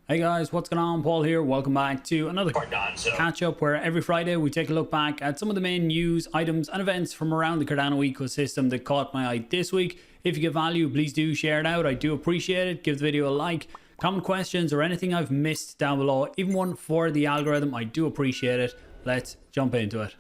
Hey guys, what's going on? Paul here. Welcome back to another Cardano catch up where every Friday we take a look back at some of the main news, items and events from around the Cardano ecosystem that caught my eye this week. If you get value, please do share it out. I do appreciate it. Give the video a like, comment questions or anything I've missed down below. Even one for the algorithm, I do appreciate it. Let's jump into it.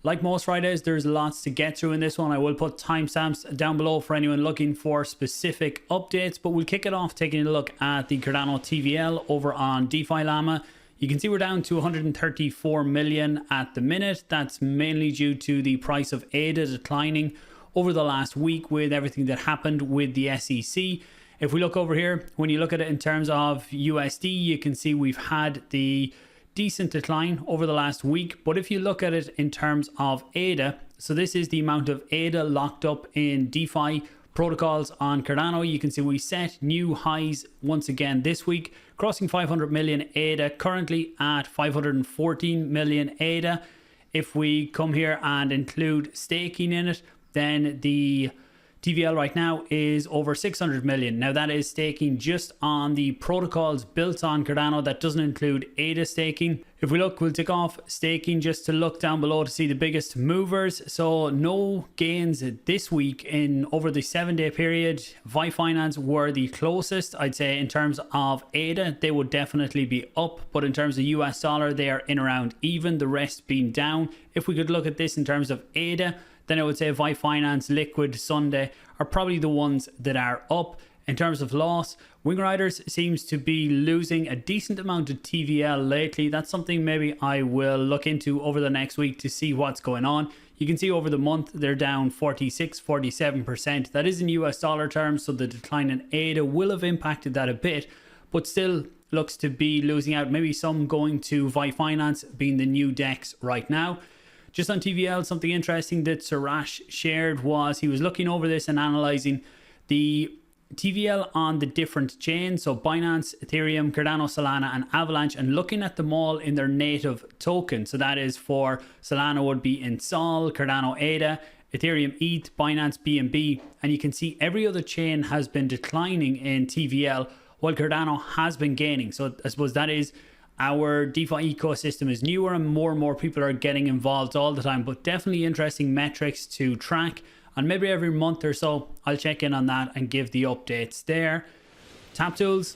Like most Fridays, there's lots to get through in this one. I will put timestamps down below for anyone looking for specific updates, but we'll kick it off taking a look at the Cardano TVL over on DeFi Llama. You can see we're down to 134 million at the minute. That's mainly due to the price of ADA declining over the last week with everything that happened with the SEC. If we look over here, when you look at it in terms of USD, you can see we've had the decent decline over the last week. But if you look at it in terms of ADA, so this is the amount of ADA locked up in DeFi protocols on Cardano. You can see we set new highs once again this week, crossing 500 million ADA, currently at 514 million ADA. If we come here and include staking in it, then the TVL right now is over 600 million. Now that is staking just on the protocols built on Cardano. That doesn't include ADA staking. If we look, we'll tick off staking just to look down below to see the biggest movers. So no gains this week in over the 7-day period. Finance were the closest, I'd say, in terms of ADA. They would definitely be up, but in terms of US dollar, they are in around even, the rest being down. If we could look at this in terms of ADA, then I would say Finance, Liquid, Sunday are probably the ones that are up. In terms of loss, Wing Riders seems to be losing a decent amount of TVL lately. That's something maybe I will look into over the next week to see what's going on. You can see over the month they're down 47%. That is in US dollar terms, so the decline in ADA will have impacted that a bit, but still looks to be losing out. Maybe some going to Finance being the new DEX right now. Just on TVL, something interesting that Surash shared was he was looking over this and analyzing the TVL on the different chains, so Binance, Ethereum, Cardano, Solana and Avalanche, and looking at them all in their native token. So that is for Solana would be in Sol, Cardano ADA, Ethereum ETH, Binance BNB, and you can see every other chain has been declining in TVL while Cardano has been gaining. So I suppose that is our DeFi ecosystem is newer and more people are getting involved all the time, but definitely interesting metrics to track. And maybe every month or so, I'll check in on that and give the updates there. Taptools,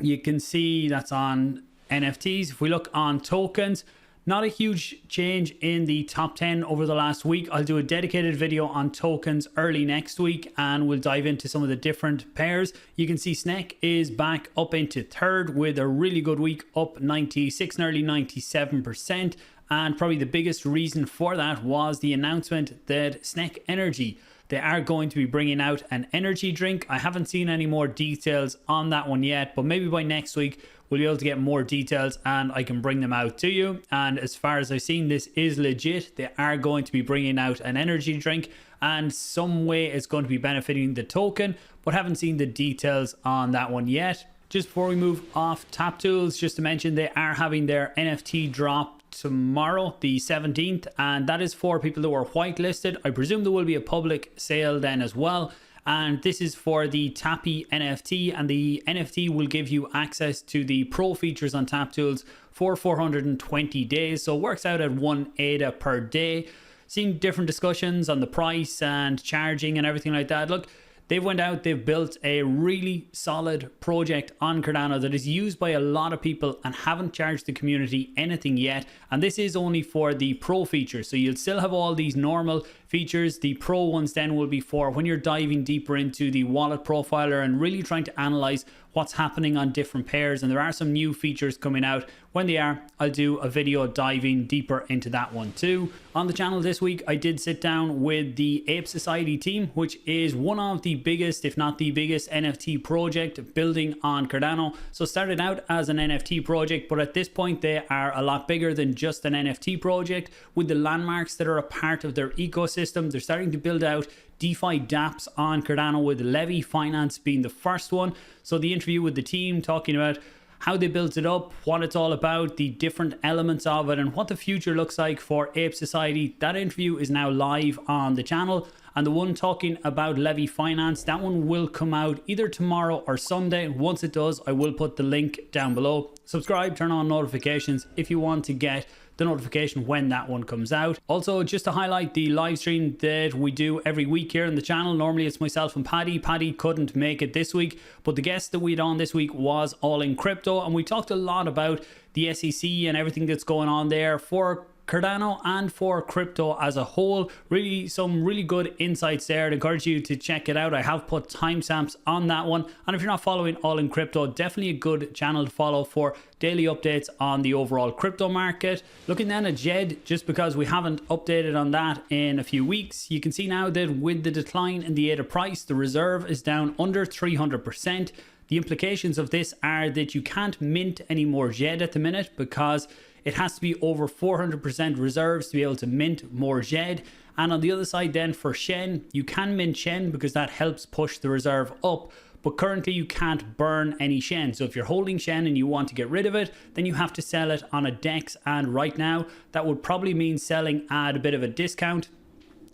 you can see that's on NFTs. If we look on tokens, not a huge change in the top 10 over the last week. I'll do a dedicated video on tokens early next week and we'll dive into some of the different pairs. You can see SNEK is back up into third with a really good week, up 96, nearly 97%. And probably the biggest reason for that was the announcement that SNEK Energy, they are going to be bringing out an energy drink. I haven't seen any more details on that one yet, but maybe by next week we'll be able to get more details and I can bring them out to you. And as far as I've seen, this is legit. They are going to be bringing out an energy drink and some way it's going to be benefiting the token, but haven't seen the details on that one yet. Just before we move off Taptools, just to mention they are having their NFT drop tomorrow, the 17th, and that is for people that were whitelisted. I presume there will be a public sale then as well. And this is for the Tappy NFT, and the NFT will give you access to the pro features on Taptools for 420 days. So it works out at 1 ADA per day. Seeing different discussions on the price and charging and everything like that. Look, they've went out, they've built a really solid project on Cardano that is used by a lot of people and haven't charged the community anything yet. And this is only for the pro features. So you'll still have all these normal features. The pro ones then will be for when you're diving deeper into the wallet profiler and really trying to analyze what's happening on different pairs. And there are some new features coming out. When they are, I'll do a video diving deeper into that one too. On the channel this week, I did sit down with the Ape Society team, which is one of the biggest, if not the biggest NFT project building on Cardano. So started out as an NFT project, but at this point they are a lot bigger than just an NFT project. With the landmarks that are a part of their ecosystem, they're starting to build out DeFi dApps on Cardano, with Levy Finance being the first one. So the interview with the team talking about how they built it up, what it's all about, the different elements of it, and what the future looks like for Ape Society. That interview is now live on the channel. And the one talking about Levy Finance, that one will come out either tomorrow or Sunday. Once it does, I will put the link down below. Subscribe, turn on notifications if you want to get the notification when that one comes out. Also, just to highlight the live stream that we do every week here on the channel. Normally it's myself and Paddy. Paddy couldn't make it this week, but the guest that we had on this week was AllInCrypto, and we talked a lot about the SEC and everything that's going on there for Cardano and for crypto as a whole. Really, some really good insights there. I'd encourage you to check it out. I have put timestamps on that one, and if you're not following AllInCrypto, definitely a good channel to follow for daily updates on the overall crypto market. Looking then at DJED, just because we haven't updated on that in a few weeks, you can see now that with the decline in the ADA price, the reserve is down under 300%. The implications of this are that you can't mint any more DJED at the minute, because it has to be over 400% reserves to be able to mint more DJED. And on the other side then for SHEN, you can mint SHEN because that helps push the reserve up, but currently you can't burn any SHEN. So if you're holding SHEN and you want to get rid of it, then you have to sell it on a DEX, and right now that would probably mean selling at a bit of a discount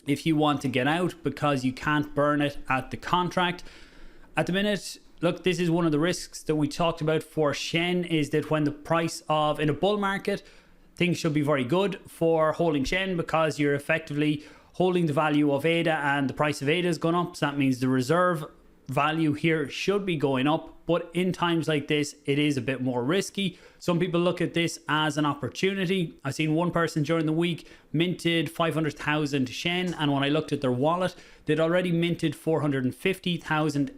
if you want to get out, because you can't burn it at the contract. At the minute, look, this is one of the risks that we talked about for SHEN, is that when the price of, in a bull market, things should be very good for holding SHEN, because you're effectively holding the value of ADA and the price of ADA has gone up. So that means the reserve value here should be going up. But in times like this, it is a bit more risky. Some people look at this as an opportunity. I've seen one person during the week minted 500,000 SHEN, and when I looked at their wallet, they'd already minted 450,000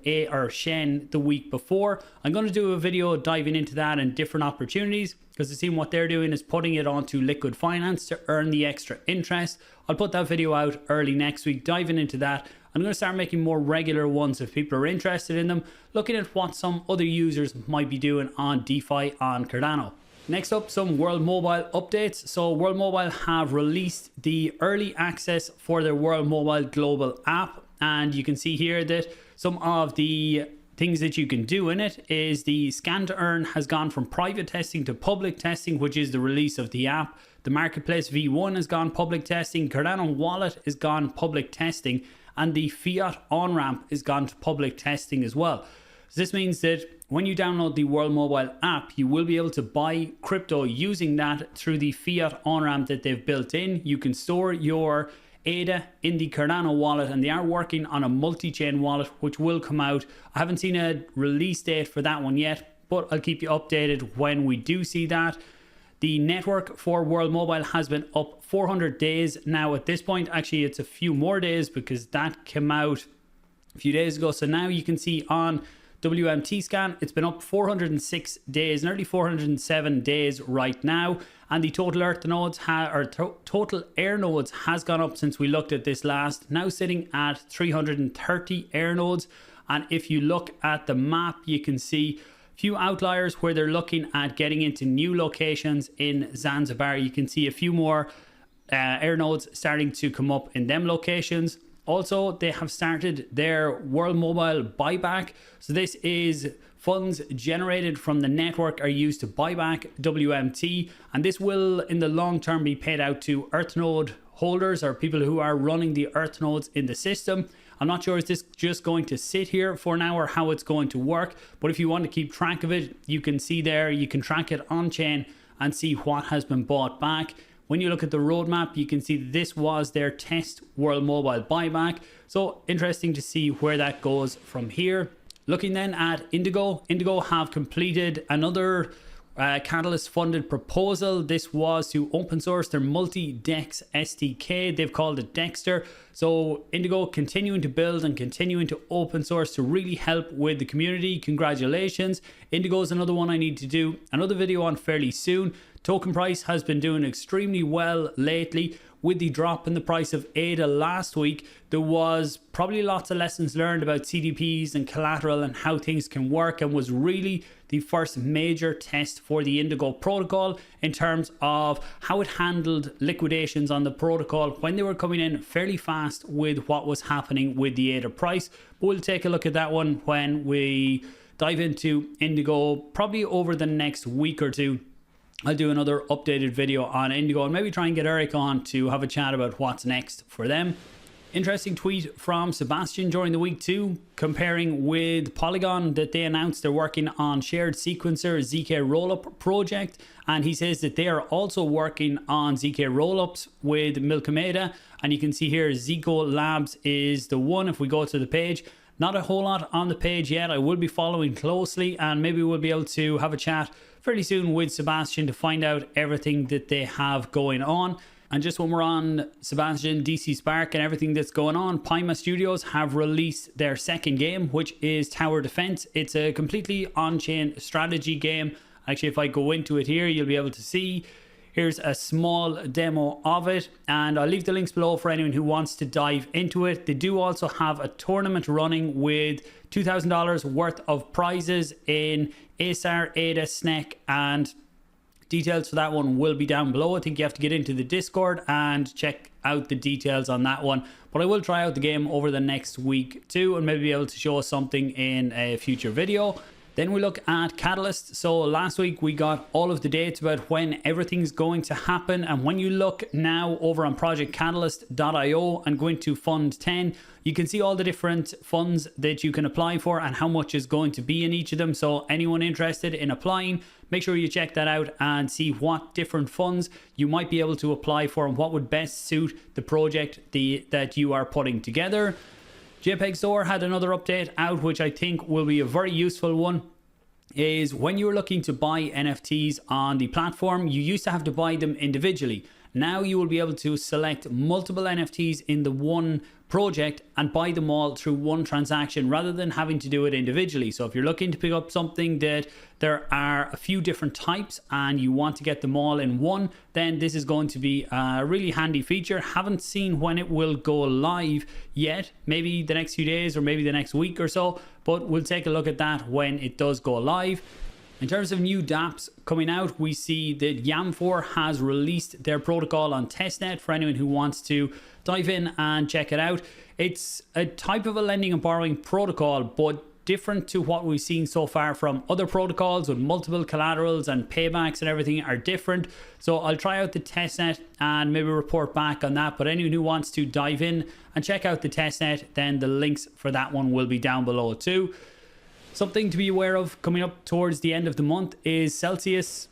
SHEN the week before. I'm going to do a video diving into that and different opportunities, because it seems what they're doing is putting it onto liquid finance to earn the extra interest. I'll put that video out early next week, diving into that. I'm going to start making more regular ones if people are interested in them, looking at what some other users might be doing on DeFi on Cardano. Next up, some World Mobile updates. So World Mobile have released the early access for their World Mobile global app, and you can see here that some of the things that you can do in it is the scan to earn has gone from private testing to public testing, which is the release of the app. The marketplace V1 has gone public testing, Cardano wallet has gone public testing, and the fiat on-ramp is gone to public testing as well. So this means that when you download the World Mobile app, you will be able to buy crypto using that through the fiat on-ramp that they've built in. You can store your ADA in the Cardano wallet, and they are working on a multi-chain wallet which will come out. I haven't seen a release date for that one yet, but I'll keep you updated when we do see that. The network for World Mobile has been up 400 days now at this point. Actually, it's a few more days because that came out a few days ago. So now you can see on WMT scan, it's been up 406 days, nearly 407 days right now. And the total Earth nodes, total air nodes has gone up since we looked at this last, now sitting at 330 air nodes. And if you look at the map, you can see few outliers where they're looking at getting into new locations in Zanzibar. You can see a few more air nodes starting to come up in them locations. Also, they have started their World Mobile buyback. So this is funds generated from the network are used to buy back WMT, and this will in the long term be paid out to Earth node holders or people who are running the Earth nodes in the system. I'm not sure is this just going to sit here for now or how it's going to work, but if you want to keep track of it, you can see there, you can track it on chain and see what has been bought back. When you look at the roadmap, you can see this was their test World Mobile buyback. So interesting to see where that goes from here. Looking then at Indigo. Indigo have completed another Catalyst funded proposal. This was to open source their multi-DEX SDK. They've called it Dexter. So Indigo continuing to build and continuing to open source to really help with the community. Congratulations. Indigo is another one I need to do another video on fairly soon. Token price has been doing extremely well lately. With the drop in the price of ADA last week, there was probably lots of lessons learned about CDPs and collateral and how things can work, and was really the first major test for the Indigo protocol in terms of how it handled liquidations on the protocol when they were coming in fairly fast with what was happening with the ADA price. But we'll take a look at that one when we dive into Indigo probably over the next week or two. I'll do another updated video on Indigo and maybe try and get Eric on to have a chat about what's next for them. Interesting tweet from Sebastian during the week too, comparing with Polygon that they announced they're working on shared sequencer ZK Rollup project, and he says that they are also working on ZK Rollups with Milkameda, and you can see here Zeko Labs is the one. If we go to the page, not a whole lot on the page yet. I will be following closely, and maybe we'll be able to have a chat fairly soon with Sebastian to find out everything that they have going on. And just when we're on Sebastian, DC Spark and everything that's going on, Paima Studios have released their second game, which is Tower Defense. It's a completely on-chain strategy game. Actually, if I go into it here, you'll be able to see. Here's a small demo of it, and I'll leave the links below for anyone who wants to dive into it. They do also have a tournament running with $2,000 worth of prizes in ASAR, ADA, SNEK, and details for that one will be down below. I think you have to get into the Discord and check out the details on that one. But I will try out the game over the next week too, and maybe be able to show something in a future video. Then we look at Catalyst. So last week we got all of the dates about when everything's going to happen. And when you look now over on projectcatalyst.io and go into Fund 10, you can see all the different funds that you can apply for and how much is going to be in each of them. So anyone interested in applying, make sure you check that out and see what different funds you might be able to apply for and what would best suit the project that you are putting together. JPEG Store had another update out, which I think will be a very useful one. Is when you're looking to buy NFTs on the platform, you used to have to buy them individually. Now you will be able to select multiple NFTs in the one project and buy them all through one transaction rather than having to do it individually. So if you're looking to pick up something that there are a few different types and you want to get them all in one, then this is going to be a really handy feature. Haven't seen when it will go live yet, maybe the next few days or maybe the next week or so, but we'll take a look at that when it does go live. In terms of new dApps coming out, we see that Yam4 has released their protocol on testnet for anyone who wants to dive in and check it out. It's a type of a lending and borrowing protocol, but different to what we've seen so far from other protocols with multiple collaterals, and paybacks and everything are different. So I'll try out the testnet and maybe report back on that. But anyone who wants to dive in and check out the testnet, then the links for that one will be down below too. Something to be aware of coming up towards the end of the month is Celsius.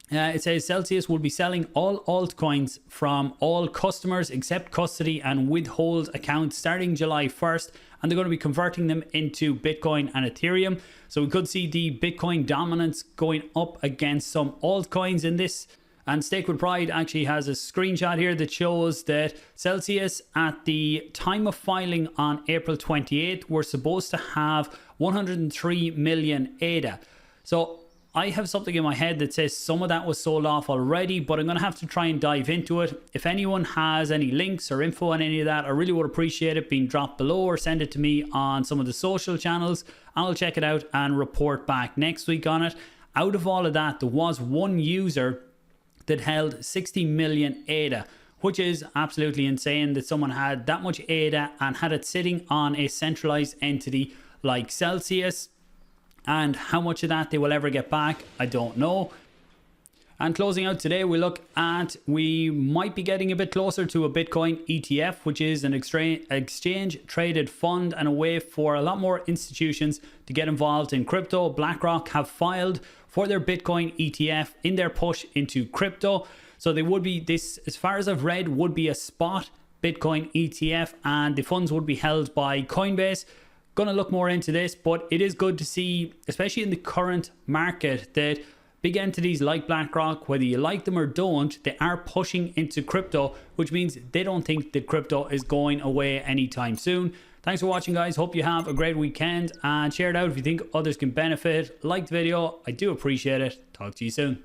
It says Celsius will be selling all altcoins from all customers except custody and withhold accounts starting July 1st. And they're going to be converting them into Bitcoin and Ethereum. So we could see the Bitcoin dominance going up against some altcoins in this. And Stake with Pride actually has a screenshot here that shows that Celsius at the time of filing on April 28th were supposed to have 103 million ADA. So I have something in my head that says some of that was sold off already, but I'm going to have to try and dive into it. If anyone has any links or info on any of that, I really would appreciate it being dropped below, or send it to me on some of the social channels. I'll check it out and report back next week on it. Out of all of that, there was one user that held 60 million ADA, which is absolutely insane that someone had that much ADA and had it sitting on a centralized entity like Celsius. And how much of that they will ever get back, I don't know. And closing out today, we might be getting a bit closer to a Bitcoin ETF, which is an exchange traded fund and a way for a lot more institutions to get involved in crypto. Blackrock have filed for their Bitcoin ETF in their push into crypto. So they would be, this, as far as I've read, would be a spot Bitcoin ETF, and the funds would be held by Coinbase. Gonna look more into this, but it is good to see, especially in the current market, that big entities like Blackrock, whether you like them or don't, they are pushing into crypto, which means they don't think that crypto is going away anytime soon. Thanks for watching, guys. Hope you have a great weekend, and share it out if you think others can benefit. Like the video, I do appreciate it. Talk to you soon.